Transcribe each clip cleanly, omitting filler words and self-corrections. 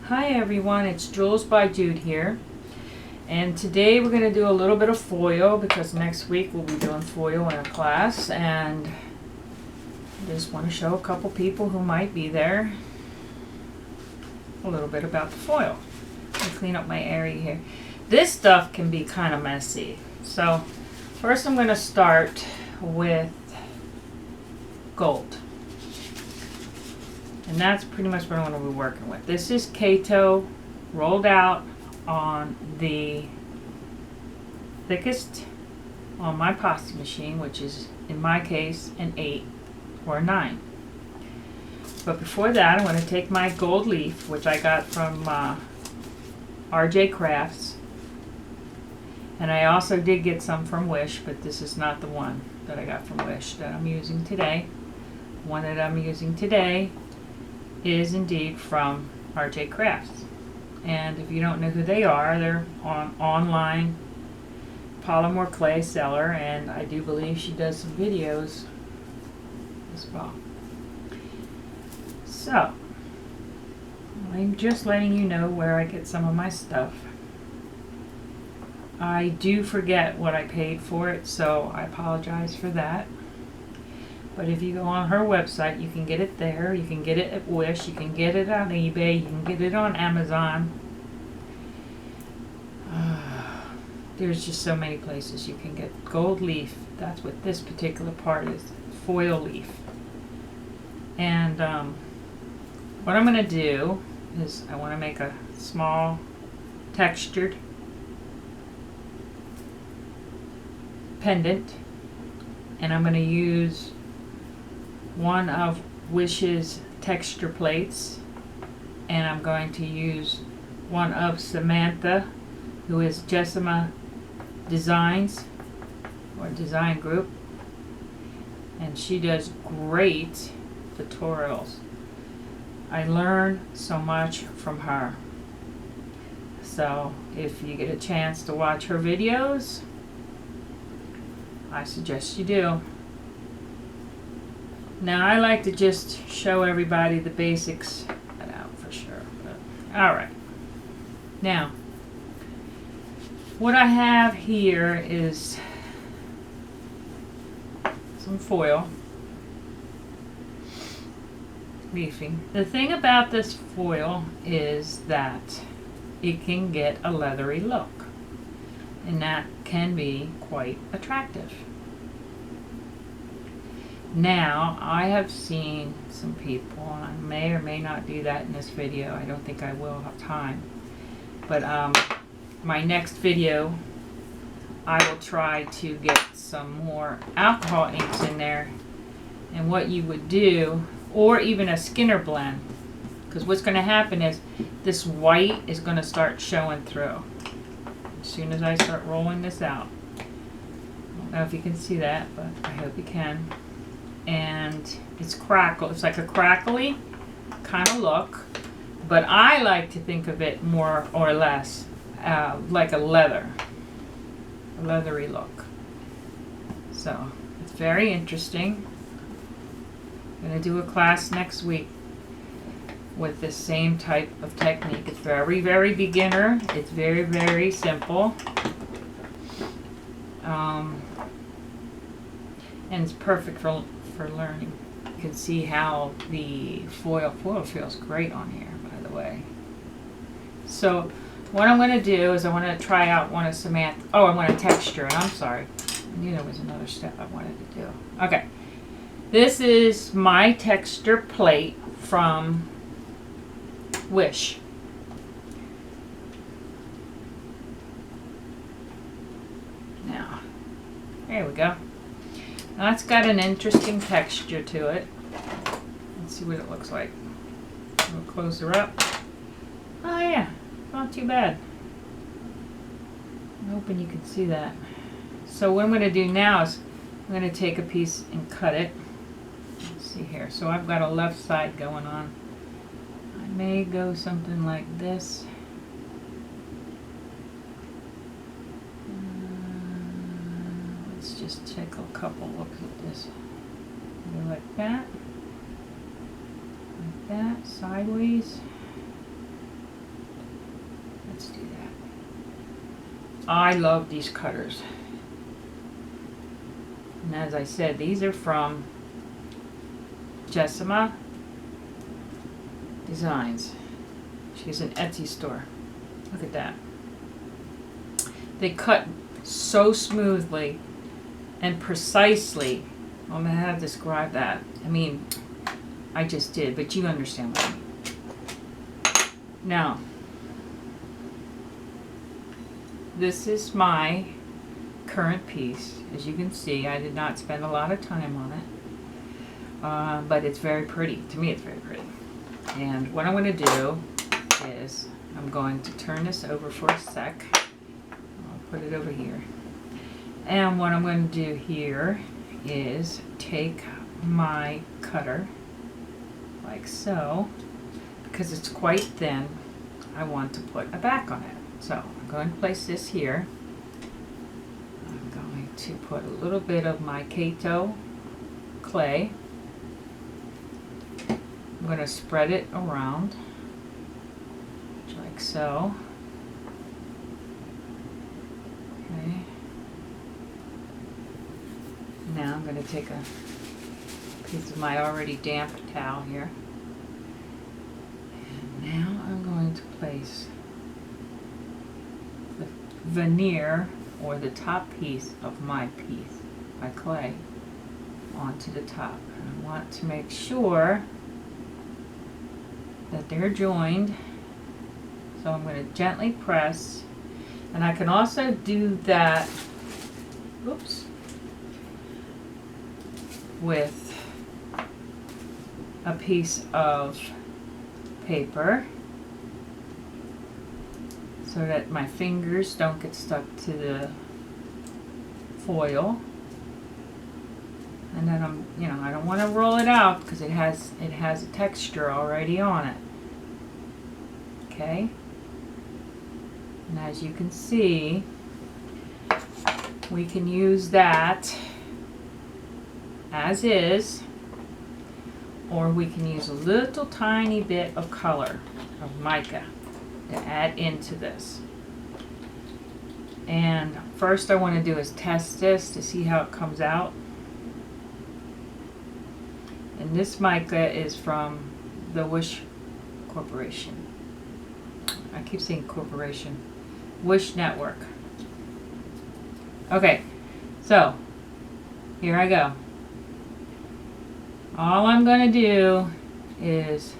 Hi everyone, it's Jules by Jude here, and today we're going to do a little bit of foil because next week we'll be doing foil in a class, and I just want to show a couple people who might be there a little bit about the foil. Let me clean up my area here. This stuff can be kind of messy, so first I'm going to start with gold. And that's pretty much what I'm going to be working with. This is Kato rolled out on the thickest on my pasta machine, which is in my case an 8 or a 9. But before that, I'm going to take my gold leaf, which I got from RJ Crafts. And I also did get some from Wish, but this is not the one that I got from Wish that I'm using today. The one that I'm using today is indeed from RJ Crafts, and if you don't know who they are, they're on online polymer clay seller, and I do believe she does some videos as well. So I'm just letting you know where I get some of my stuff. I do forget what I paid for it, so I apologize for that. But if you go on her website, you can get it there. You can get it at Wish. You can get it on eBay. You can get it on Amazon. There's just so many places you can get gold leaf. That's what this particular part is, foil leaf. And what I'm going to do is I want to make a small textured pendant. And I'm going to use one of Wish's texture plates, and I'm going to use one of Samantha, who is Jessima Designs or Design Group, and she does great tutorials. I learn so much from her, so if you get a chance to watch her videos, I suggest you do. Now I like to just show everybody the basics out for sure. Alright. Now, what I have here is some foil leafing. The thing about this foil is that it can get a leathery look, and that can be quite attractive. Now, I have seen some people, and I may or may not do that in this video. I don't think I will have time. But my next video, I will try to get some more alcohol inks in there. And what you would do, or even a Skinner blend. Because what's going to happen is this white is going to start showing through. As soon as I start rolling this out. I don't know if you can see that, but I hope you can. And it's crackle. It's like a crackly kind of look, but I like to think of it more or less like a leathery look. So it's very interesting. I'm going to do a class next week with the same type of technique. It's very, very beginner. It's very, very simple. And it's perfect for learning. You can see how the foil feels great on here, by the way. So what I'm going to do is I want to try out one of Samantha. Oh, I want to texture it. I'm sorry. I knew there was another step I wanted to do. Okay. This is my texture plate from Wish. Now, there we go. Now it's got an interesting texture to it. Let's see what it looks like. We'll close her up. Oh yeah, not too bad. I'm hoping you can see that. So what I'm going to do now is I'm going to take a piece and cut it. Let's see here. So I've got a left side going on. I may go something like this. Just take a couple looks at this. Go like that, sideways, let's do that. I love these cutters. And as I said, these are from Jessima Designs. She's an Etsy store. Look at that. They cut so smoothly and precisely. I'm going to have to describe that. I mean, I just did, but you understand what I mean. Now, this is my current piece. As you can see, I did not spend a lot of time on it, but it's very pretty. To me, it's very pretty. And what I'm going to do is I'm going to turn this over for a sec. I'll put it over here. And what I'm going to do here is take my cutter like so. Because it's quite thin, I want to put a back on it. So I'm going to place this here. I'm going to put a little bit of my Kato clay. I'm going to spread it around like so. Okay. Now I'm going to take a piece of my already damp towel here. Now I'm going to place the veneer, or the top piece of my clay, onto the top. And I want to make sure that they're joined. So I'm going to gently press, and I can also do that, oops, with a piece of paper so that my fingers don't get stuck to the foil. And then I don't want to roll it out because it has a texture already on it. Okay? And as you can see, we can use that as is, or we can use a little tiny bit of color of mica to add into this. And first I want to do is test this to see how it comes out. And this mica is from the Wish Corporation. I keep saying corporation. Wish Network. Okay, so here I go. All I'm going to do is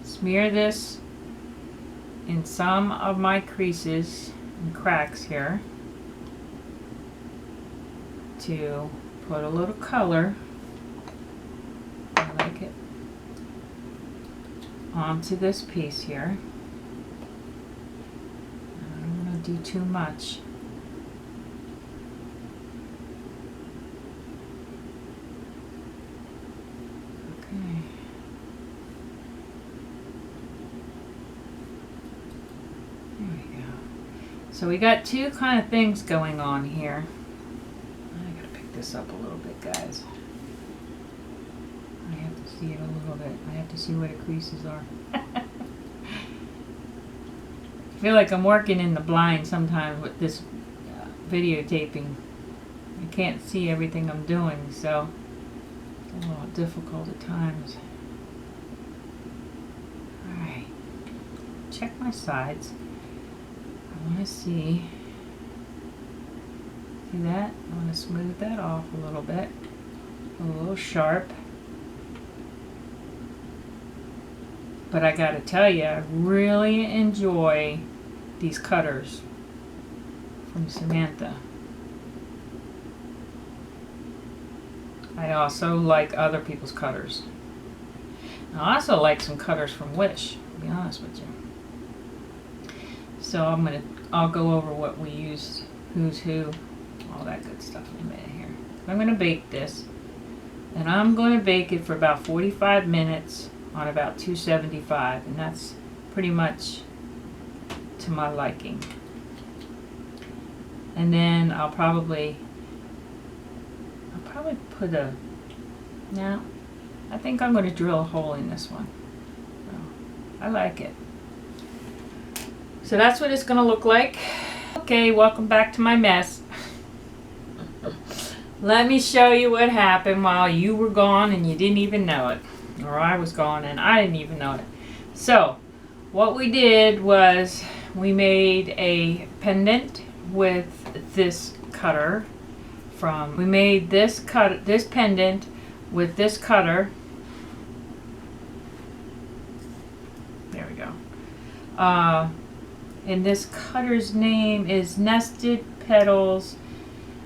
smear this in some of my creases and cracks here to put a little color, I like it, onto this piece here. I don't want to do too much. So we got two kind of things going on here. I gotta pick this up a little bit, guys. I have to see it a little bit. I have to see where the creases are. I feel like I'm working in the blind sometimes with this videotaping. I can't see everything I'm doing, so it's a little difficult at times. Alright, check my sides. I want to see that? I want to smooth that off a little bit. A little sharp. But I gotta tell you, I really enjoy these cutters from Samantha. I also like other people's cutters. I also like some cutters from Wish, to be honest with you. So I'll go over what we used, who's who, all that good stuff in a minute here. I'm going to bake this, and I'm going to bake it for about 45 minutes on about 275, and that's pretty much to my liking. And then I'll probably put a, now I think I'm going to drill a hole in this one. So, I like it. So that's what it's going to look like. Okay, welcome back to my mess. Let me show you what happened while you were gone and you didn't even know it. Or I was gone and I didn't even know it. So, what we did was we made a pendant with this cutter we made this pendant with this cutter. There we go. And this cutter's name is Nested Petals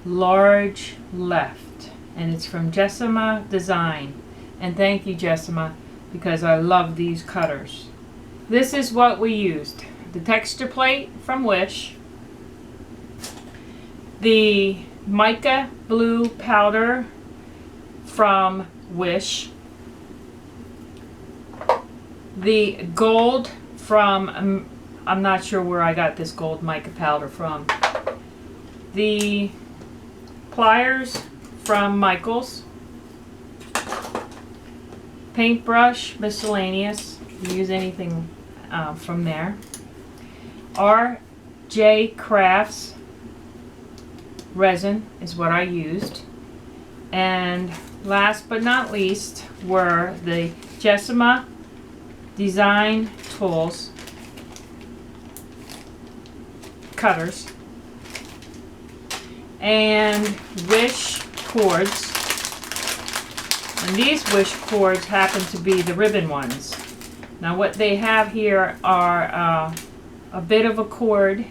Large Left, and it's from Jessima Design. And thank you, Jessima, because I love these cutters. This is what we used: the texture plate from Wish, the mica blue powder from Wish, the gold from, I'm not sure where I got this gold mica powder from, the pliers from Michaels, paintbrush miscellaneous, you can use anything from there, R.J. Crafts resin is what I used, and last but not least were the Jessima Design Tools cutters and Wish cords. And these Wish cords happen to be the ribbon ones. Now what they have here are a bit of a cord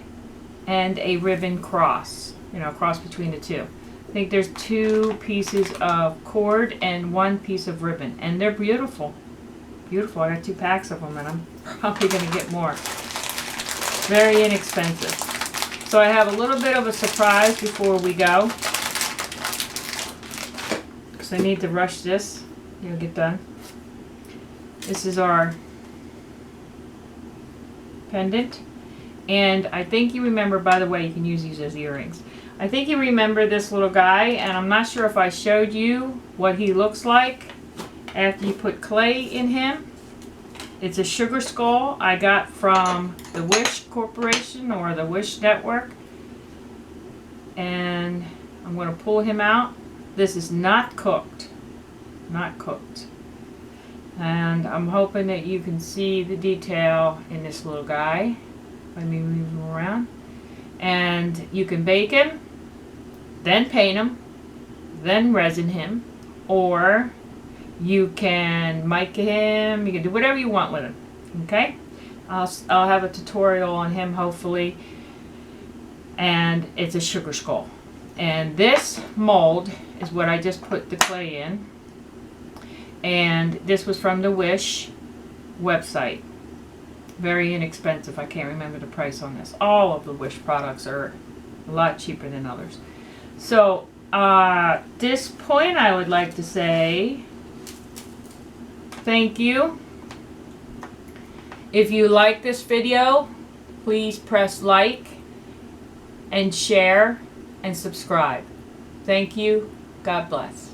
and a ribbon cross, cross between the two. I think there's 2 pieces of cord and 1 piece of ribbon, and they're beautiful. Beautiful. I got 2 packs of them, and I'm probably going to get more. Very inexpensive. So I have a little bit of a surprise before we go, because I need to rush this. It'll get done. This is our pendant, and I think you remember, by the way, you can use these as earrings. I think you remember this little guy, and I'm not sure if I showed you what he looks like after you put clay in him. It's a sugar skull I got from the Wish Corporation or the Wish Network, and I'm going to pull him out. This is not cooked, and I'm hoping that you can see the detail in this little guy. Let me move him around. And you can bake him, then paint him, then resin him, or you can mica him. You can do whatever you want with him. Okay? I'll have a tutorial on him hopefully. And it's a sugar skull. And this mold is what I just put the clay in. And this was from the Wish website. Very inexpensive. I can't remember the price on this. All of the Wish products are a lot cheaper than others. So at this point I would like to say thank you. If you like this video, please press like and share and subscribe. Thank you. God bless.